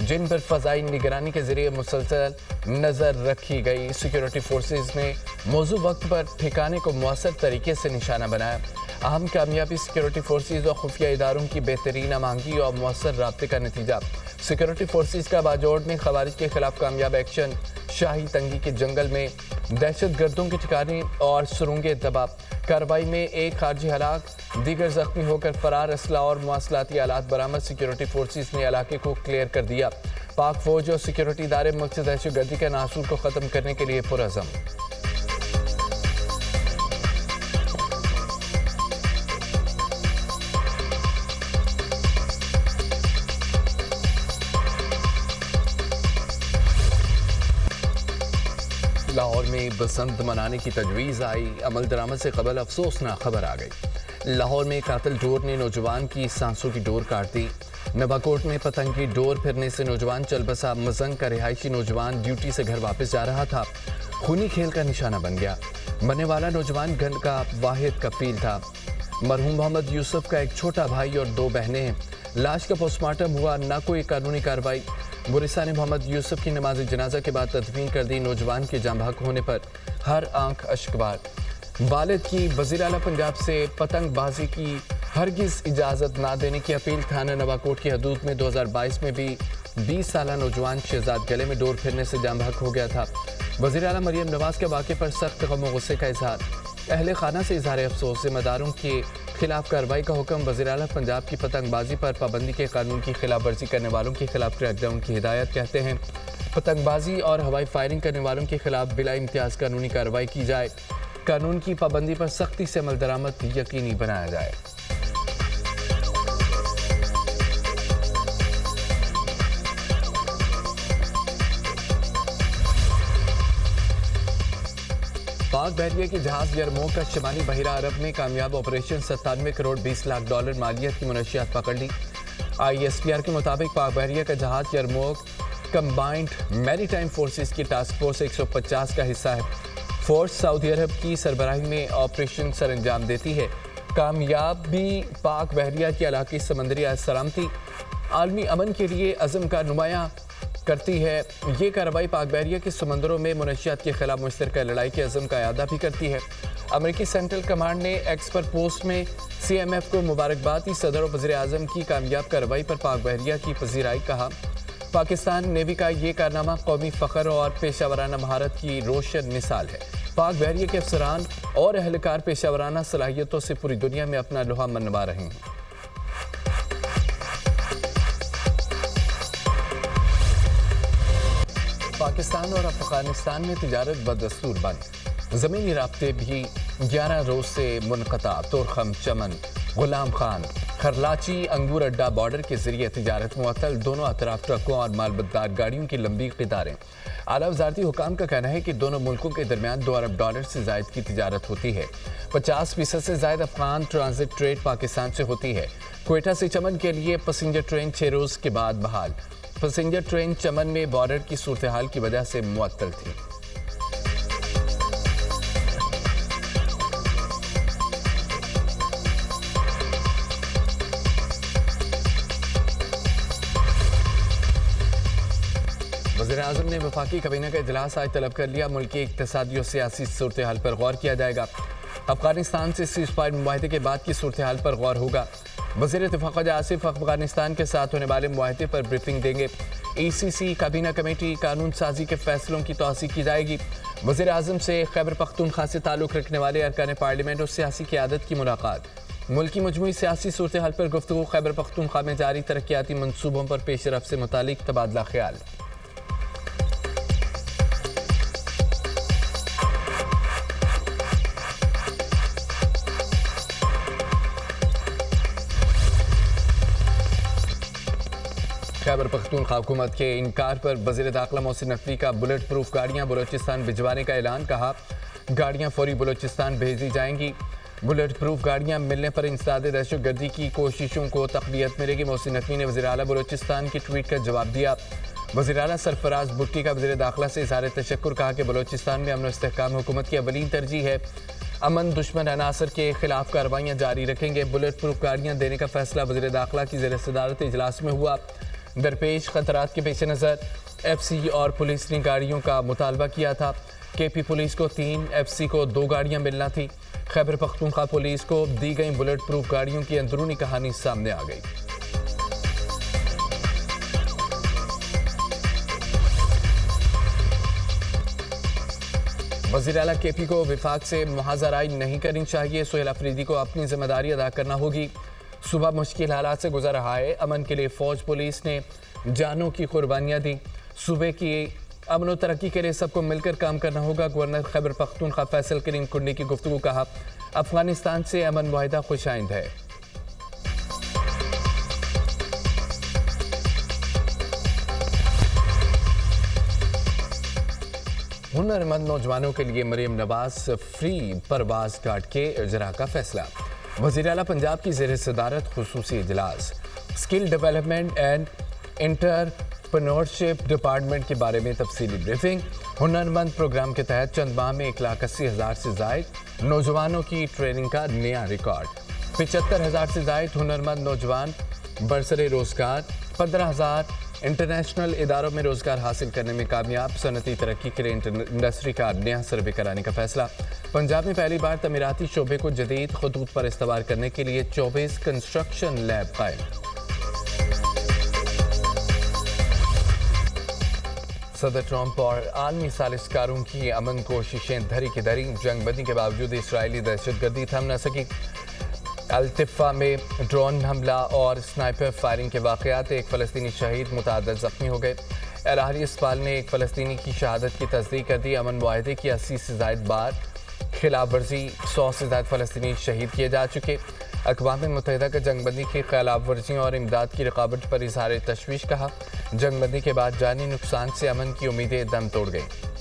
جن پر فضائی نگرانی کے ذریعے مسلسل نظر رکھی گئی۔ سیکیورٹی فورسز نے موزوں وقت پر ٹھکانے کو مؤثر طریقے سے نشانہ بنایا۔ اہم کامیابی سیکیورٹی فورسز اور خفیہ اداروں کی بہترین آمادگی اور مؤثر رابطے کا نتیجہ۔ سیکیورٹی فورسز کا باجوڑ میں خوارج کے خلاف کامیاب ایکشن، شاہی تنگی کے جنگل میں دہشت گردوں کے ٹھکانے اور سرنگیں تباہ۔ کارروائی میں ایک خارجی ہلاک، دیگر زخمی ہو کر فرار۔ اسلحہ اور مواصلاتی آلات برآمد۔ سیکیورٹی فورسز نے علاقے کو کلیئر کر دیا۔ پاک فوج اور سیکیورٹی ادارے ملک سے دہشت گردی کے عناصر کو ختم کرنے کے لیے پرعزم۔ لاہور میں بسنت منانے کی تجویز آئی، عمل درآمد سے قبل افسوسناک خبر آ گئی۔ لاہور میں قاتل ڈور نے نوجوان کی سانسوں کی ڈور کاٹ دی۔ نواکوٹ میں پتنگ کی ڈور پھرنے سے نوجوان چل بسا۔ مزنگ کا رہائشی نوجوان ڈیوٹی سے گھر واپس جا رہا تھا، خونی کھیل کا نشانہ بن گیا۔ مرنے والا نوجوان گھر کا واحد کفیل تھا۔ مرحوم محمد یوسف کا ایک چھوٹا بھائی اور 2 بہنیں ہیں۔ لاش کا پوسٹ مارٹم ہوا، نہ کوئی قانونی کارروائی۔ ورثاء نے محمد یوسف کی نماز جنازہ کے بعد تدفین کر دی۔ نوجوان کے جاں بحق ہونے پر ہر آنکھ اشکبار۔ والد کی وزیر اعلیٰ پنجاب سے پتنگ بازی کی ہرگز اجازت نہ دینے کی اپیل۔ تھانہ نواکوٹ کی حدود میں 2022 میں بھی 20 سالہ نوجوان شہزاد گلے میں ڈور پھرنے سے جاں بحق ہو گیا تھا۔ وزیر اعلیٰ مریم نواز کے واقعے پر سخت غم و غصے کا اظہار۔ اہل خانہ سے اظہار افسوس۔ ذمہ داروں کے خلاف کارروائی کا حکم۔ وزیر اعلیٰ پنجاب کی پتنگ بازی پر پابندی کے قانون کی خلاف ورزی کرنے والوں کے خلاف کریک ڈاؤن کی ہدایت۔ کہتے ہیں پتنگ بازی اور ہوائی فائرنگ کرنے والوں کے خلاف بلا امتیاز قانونی کارروائی کی جائے۔ قانون کی پابندی پر سختی سے عمل درآمد یقینی بنایا جائے۔ پاک بحریہ کے جہاز یرموک کا شمالی بحیرہ عرب میں کامیاب آپریشن 97 کروڑ 20 لاکھ ڈالر مالیت کی منشیات پکڑ لی۔ ISPR کے مطابق پاک بحریہ کا جہاز یرموک کمبائنڈ میری ٹائم فورسز کی ٹاسک فورس 150 کا حصہ ہے۔ فورس سعودی عرب کی سربراہی میں آپریشن سر انجام دیتی ہے۔ کامیابی پاک بحریہ کی علاقائی سمندری سلامتی، عالمی امن کے لیے عزم کا نمایاں کرتی ہے۔ یہ کارروائی پاک بحریہ کے سمندروں میں منشیات کے خلاف مشترکہ لڑائی کے عزم کا اعادہ بھی کرتی ہے۔ امریکی سینٹرل کمانڈ نے ایکس پر پوسٹ میں CMF کو مبارکباد دی۔ صدر و وزیر اعظم کی کامیاب کارروائی پر پاک بحریہ کی پذیرائی۔ کہا پاکستان نیوی کا یہ کارنامہ قومی فخر اور پیشہ ورانہ مہارت کی روشن مثال ہے۔ پاک بحریہ کے افسران اور اہلکار پیشہ ورانہ صلاحیتوں سے پوری دنیا میں اپنا لوہا منوا رہے ہیں۔ پاکستان اور افغانستان میں تجارت بدستور بند، زمینی رابطے بھی 11 روز سے منقطع۔ تورخم چمن غلام خان خرلاچی انگور اڈا بارڈر کے ذریعے تجارت معطل، دونوں اطراف ٹرکوں اور مال بردار گاڑیوں کی لمبی قطاریں۔ اعلیٰ وزارتی حکام کا کہنا ہے کہ دونوں ملکوں کے درمیان $2 ارب سے زائد کی تجارت ہوتی ہے۔ 50% سے زائد افغان ٹرانزٹ ٹریڈ پاکستان سے ہوتی ہے۔ کوئٹہ سے چمن کے لیے پیسنجر ٹرین 6 روز کے بعد بحال۔ پیسنجر ٹرین چمن میں بارڈر کی صورتحال کی وجہ سے معطل تھی۔ وزیر اعظم نے وفاقی کابینہ کا اجلاس آج طلب کر لیا۔ ملکی اقتصادی اور سیاسی صورتحال پر غور کیا جائے گا۔ افغانستان سے سیز فائر معاہدے کے بعد کی صورتحال پر غور ہوگا۔ وزیر دفاع خواجہ آصف افغانستان کے ساتھ ہونے والے معاہدے پر بریفنگ دیں گے۔ ECC کابینہ کمیٹی قانون سازی کے فیصلوں کی توثیق کی جائے گی۔ وزیر اعظم سے خیبر پختونخوا سے تعلق رکھنے والے ارکان پارلیمنٹ اور سیاسی قیادت کی ملاقات۔ ملکی مجموعی سیاسی صورتحال پر گفتگو۔ خیبر پختونخوا میں جاری ترقیاتی منصوبوں پر پیش رفت سے متعلق تبادلہ خیال۔ خیبر پختونخوا حکومت کے انکار پر وزیر داخلہ محسن نقوی کا بلٹ پروف گاڑیاں بلوچستان بھجوانے کا اعلان۔ کہا گاڑیاں فوری بلوچستان بھیجی جائیں گی۔ بلٹ پروف گاڑیاں ملنے پر انسداد دہشت گردی کی کوششوں کو تقویت ملے گی۔ محسن نقوی نے وزیر اعلیٰ بلوچستان کی ٹویٹ کا جواب دیا۔ وزیر اعلیٰ سرفراز بھٹی کا وزیر داخلہ سے اظہار تشکر۔ کہا کہ بلوچستان میں امن و استحکام حکومت کی اولین ترجیح ہے۔ امن دشمن عناصر کے خلاف کارروائیاں جاری رکھیں گے۔ بلٹ پروف گاڑیاں دینے کا فیصلہ وزیر داخلہ کی زیر صدارت اجلاس میں ہوا۔ درپیش خطرات کے پیش نظر ایف سی اور پولیس نے گاڑیوں کا مطالبہ کیا تھا۔ کے پی پولیس کو 3، ایف سی کو 2 گاڑیاں ملنا تھی۔ خیبر پختونخوا پولیس کو دی گئی بلٹ پروف گاڑیوں کی اندرونی کہانی سامنے آ گئی۔ وزیر اعلیٰ کے پی کو وفاق سے محاذ رائے نہیں کرنی چاہیے، سہیل افریدی کو اپنی ذمہ داری ادا کرنا ہوگی۔ صوبہ مشکل حالات سے گزر رہا ہے، امن کے لیے فوج پولیس نے جانوں کی قربانیاں دی۔ صوبے کی امن و ترقی کے لیے سب کو مل کر کام کرنا ہوگا، گورنر خیبر پختونخوا فیصل کریم کنڈی کی گفتگو۔ کہا افغانستان سے امن معاہدہ خوش آئند ہے۔ ہنرمند نوجوانوں کے لیے مریم نواز فری پرواز کارڈ کے اجراء کا فیصلہ۔ وزیر اعلیٰ پنجاب کی زیر صدارت خصوصی اجلاس۔ Skill development and entrepreneurship department کے بارے میں تفصیلی بریفنگ۔ ہنرمند پروگرام کے تحت چند ماہ میں 1,80,000 سے زائد نوجوانوں کی ٹریننگ کا نیا ریکارڈ۔ 75,000 سے زائد ہنرمند نوجوان برسر روزگار۔ 15,000 انٹرنیشنل اداروں میں روزگار حاصل کرنے میں کامیاب۔ صنعتی ترقی کے لیے انڈسٹری کا نیا سروے کرانے کا فیصلہ۔ پنجاب میں پہلی بار تعمیراتی شعبے کو جدید خطوط پر استوار کرنے کے لیے 24 کنسٹرکشن لیب قائم۔ صدر ٹرمپ اور عالمی ثالثکاروں کی امن کوششیں دھری کی دھری۔ جنگ بندی کے باوجود اسرائیلی دہشت گردی تھم نہ سکی۔ الطفہ میں ڈرون حملہ اور سنائپر فائرنگ کے واقعات، ایک فلسطینی شہید، متعدد زخمی ہو گئے۔ الہاری اسپال نے ایک فلسطینی کی شہادت کی تصدیق کر دی۔ امن معاہدے کی 80 سے زائد بار خلاف ورزی، 100 سے زائد فلسطینی شہید کیے جا چکے۔ اقوام متحدہ کا جنگ بندی کی خلاف ورزیوں اور امداد کی رقابت پر اظہار تشویش۔ کہا جنگ بندی کے بعد جانی نقصان سے امن کی امیدیں دم توڑ گئیں۔